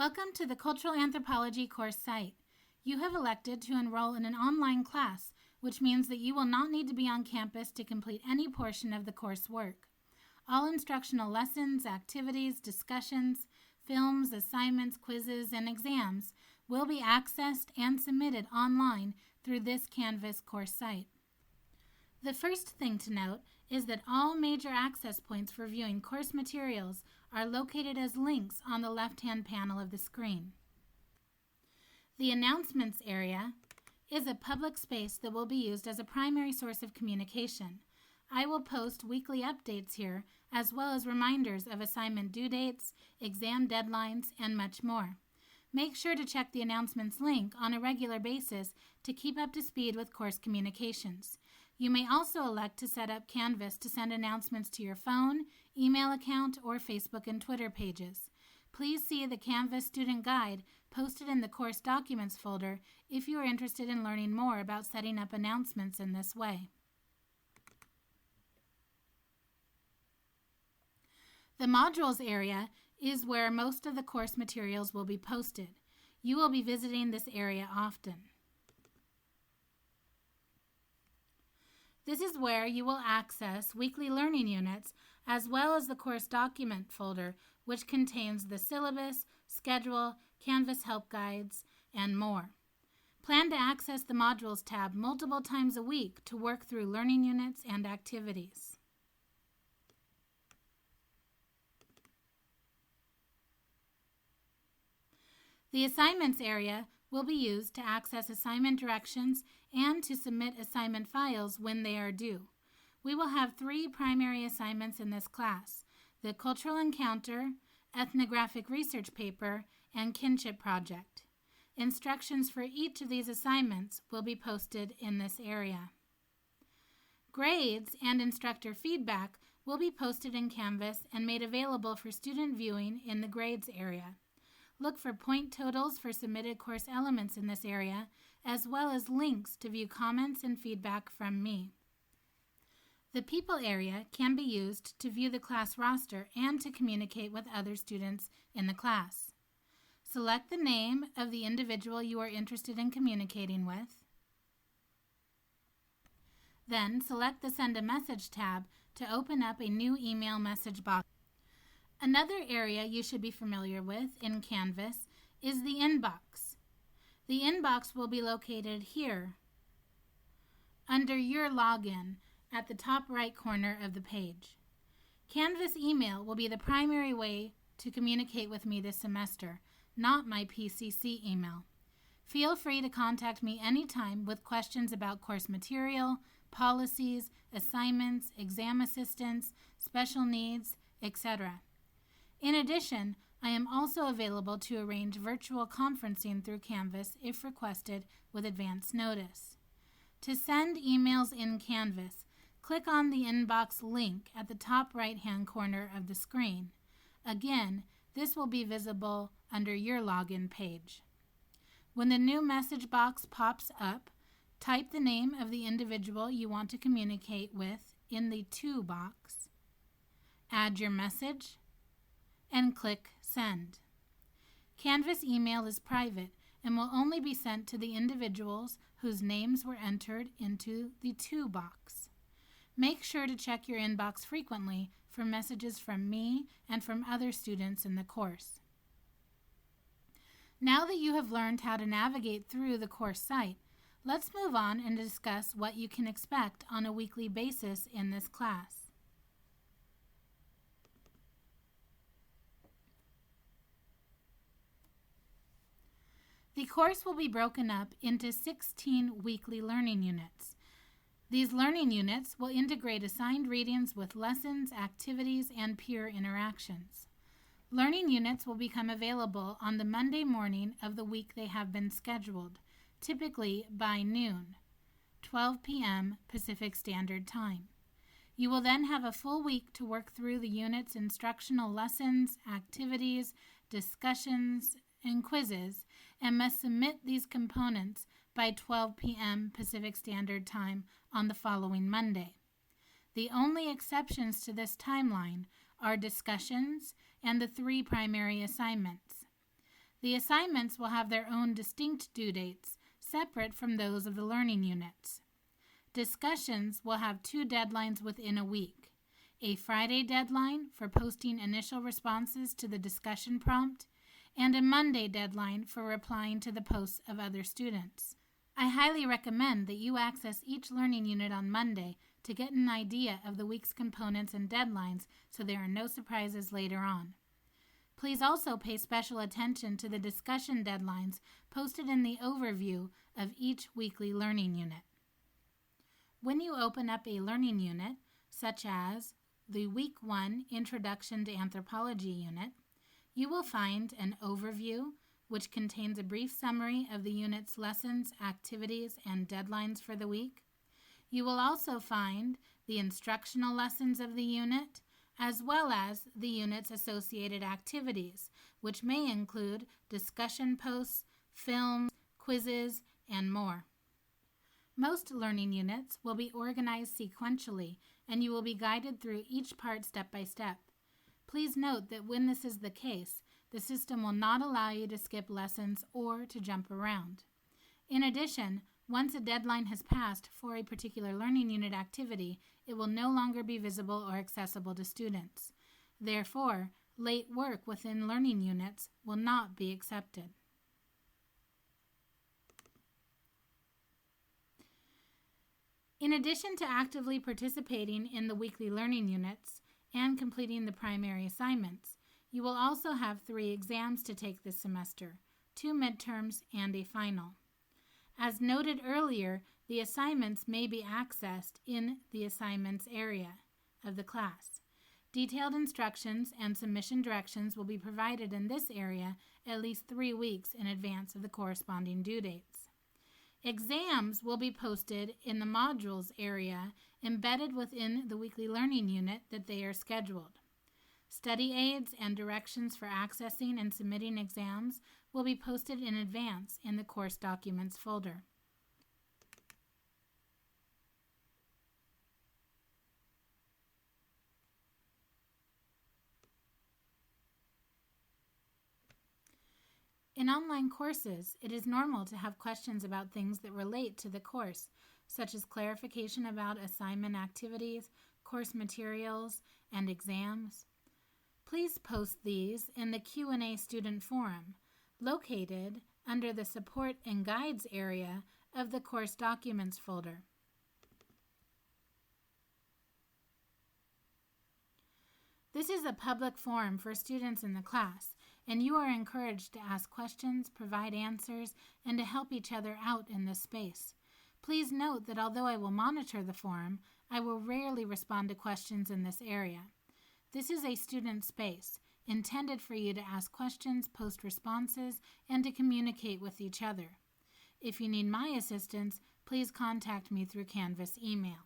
Welcome to the Cultural Anthropology course site. You have elected to enroll in an online class, which means that you will not need to be on campus to complete any portion of the coursework. All instructional lessons, activities, discussions, films, assignments, quizzes, and exams will be accessed and submitted online through this Canvas course site. The first thing to note is that all major access points for viewing course materials are located as links on the left-hand panel of the screen. The announcements area is a public space that will be used as a primary source of communication. I will post weekly updates here, as well as reminders of assignment due dates, exam deadlines, and much more. Make sure to check the announcements link on a regular basis to keep up to speed with course communications. You may also elect to set up Canvas to send announcements to your phone, email account, or Facebook and Twitter pages. Please see the Canvas Student Guide posted in the Course Documents folder if you are interested in learning more about setting up announcements in this way. The Modules area is where most of the course materials will be posted. You will be visiting this area often. This is where you will access weekly learning units as well as the course document folder, which contains the syllabus, schedule, Canvas help guides, and more. Plan to access the Modules tab multiple times a week to work through learning units and activities. The Assignments area will be used to access assignment directions and to submit assignment files when they are due. We will have 3 primary assignments in this class: the Cultural Encounter, Ethnographic Research Paper, and Kinship Project. Instructions for each of these assignments will be posted in this area. Grades and instructor feedback will be posted in Canvas and made available for student viewing in the Grades area. Look for point totals for submitted course elements in this area, as well as links to view comments and feedback from me. The People area can be used to view the class roster and to communicate with other students in the class. Select the name of the individual you are interested in communicating with. Then select the Send a Message tab to open up a new email message box. Another area you should be familiar with in Canvas is the inbox. The inbox will be located here under Your Login at the top right corner of the page. Canvas email will be the primary way to communicate with me this semester, not my PCC email. Feel free to contact me anytime with questions about course material, policies, assignments, exam assistance, special needs, etc. In addition, I am also available to arrange virtual conferencing through Canvas if requested with advance notice. To send emails in Canvas, click on the inbox link at the top right-hand corner of the screen. Again, this will be visible under Your Login page. When the new message box pops up, type the name of the individual you want to communicate with in the To box, add your message, and click Send. Canvas email is private and will only be sent to the individuals whose names were entered into the To box. Make sure to check your inbox frequently for messages from me and from other students in the course. Now that you have learned how to navigate through the course site, let's move on and discuss what you can expect on a weekly basis in this class. The course will be broken up into 16 weekly learning units. These learning units will integrate assigned readings with lessons, activities, and peer interactions. Learning units will become available on the Monday morning of the week they have been scheduled, typically by noon, 12 p.m. Pacific Standard Time. You will then have a full week to work through the unit's instructional lessons, activities, discussions, and quizzes, and must submit these components by 12 p.m. Pacific Standard Time on the following Monday. The only exceptions to this timeline are discussions and the 3 primary assignments. The assignments will have their own distinct due dates, separate from those of the learning units. Discussions will have 2 deadlines within a week: a Friday deadline for posting initial responses to the discussion prompt, and a Monday deadline for replying to the posts of other students. I highly recommend that you access each learning unit on Monday to get an idea of the week's components and deadlines so there are no surprises later on. Please also pay special attention to the discussion deadlines posted in the overview of each weekly learning unit. When you open up a learning unit, such as the Week 1 Introduction to Anthropology unit, you will find an overview, which contains a brief summary of the unit's lessons, activities, and deadlines for the week. You will also find the instructional lessons of the unit, as well as the unit's associated activities, which may include discussion posts, films, quizzes, and more. Most learning units will be organized sequentially, and you will be guided through each part step by step. Please note that when this is the case, the system will not allow you to skip lessons or to jump around. In addition, once a deadline has passed for a particular learning unit activity, it will no longer be visible or accessible to students. Therefore, late work within learning units will not be accepted. In addition to actively participating in the weekly learning units and completing the primary assignments, you will also have 3 exams to take this semester, 2 midterms and a final. As noted earlier, the assignments may be accessed in the assignments area of the class. Detailed instructions and submission directions will be provided in this area at least 3 weeks in advance of the corresponding due dates. Exams will be posted in the modules area embedded within the weekly learning unit that they are scheduled. Study aids and directions for accessing and submitting exams will be posted in advance in the course documents folder. In online courses, it is normal to have questions about things that relate to the course, such as clarification about assignment activities, course materials, and exams. Please post these in the Q&A student forum, located under the Support and Guides area of the Course Documents folder. This is a public forum for students in the class, and you are encouraged to ask questions, provide answers, and to help each other out in this space. Please note that although I will monitor the forum, I will rarely respond to questions in this area. This is a student space, intended for you to ask questions, post responses, and to communicate with each other. If you need my assistance, please contact me through Canvas email.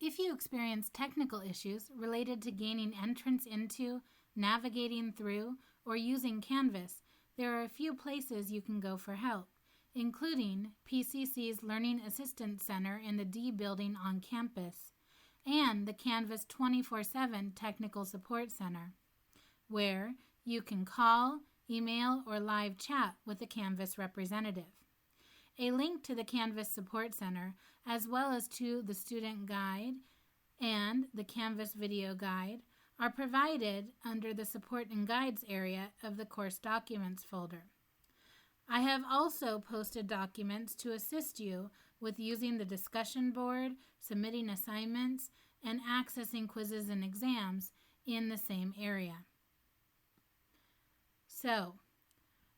If you experience technical issues related to gaining entrance into, navigating through, or using Canvas, there are a few places you can go for help, including PCC's Learning Assistance Center in the D building on campus, and the Canvas 24/7 Technical Support Center, where you can call, email, or live chat with a Canvas representative. A link to the Canvas Support Center, as well as to the student guide and the Canvas video guide, are provided under the Support and Guides area of the Course Documents folder. I have also posted documents to assist you with using the discussion board, submitting assignments, and accessing quizzes and exams in the same area. So,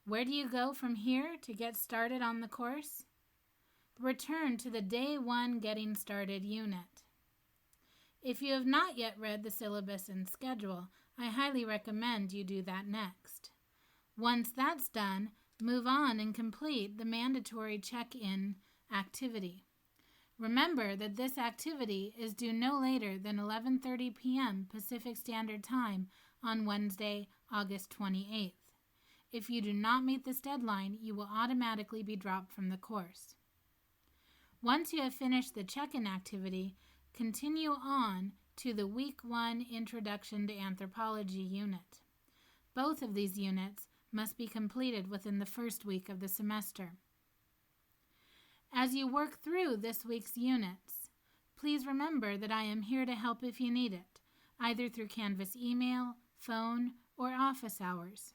where do you go from here to get started on the course? Return to the Day 1 Getting Started unit. If you have not yet read the syllabus and schedule, I highly recommend you do that next. Once that's done, move on and complete the mandatory check-in activity. Remember that this activity is due no later than 11:30 p.m. Pacific Standard Time on Wednesday, August 28th. If you do not meet this deadline, you will automatically be dropped from the course. Once you have finished the check-in activity, continue on to the Week 1 Introduction to Anthropology unit. Both of these units must be completed within the first week of the semester. As you work through this week's units, please remember that I am here to help if you need it, either through Canvas email, phone, or office hours.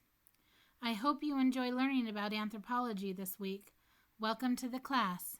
I hope you enjoy learning about anthropology this week. Welcome to the class.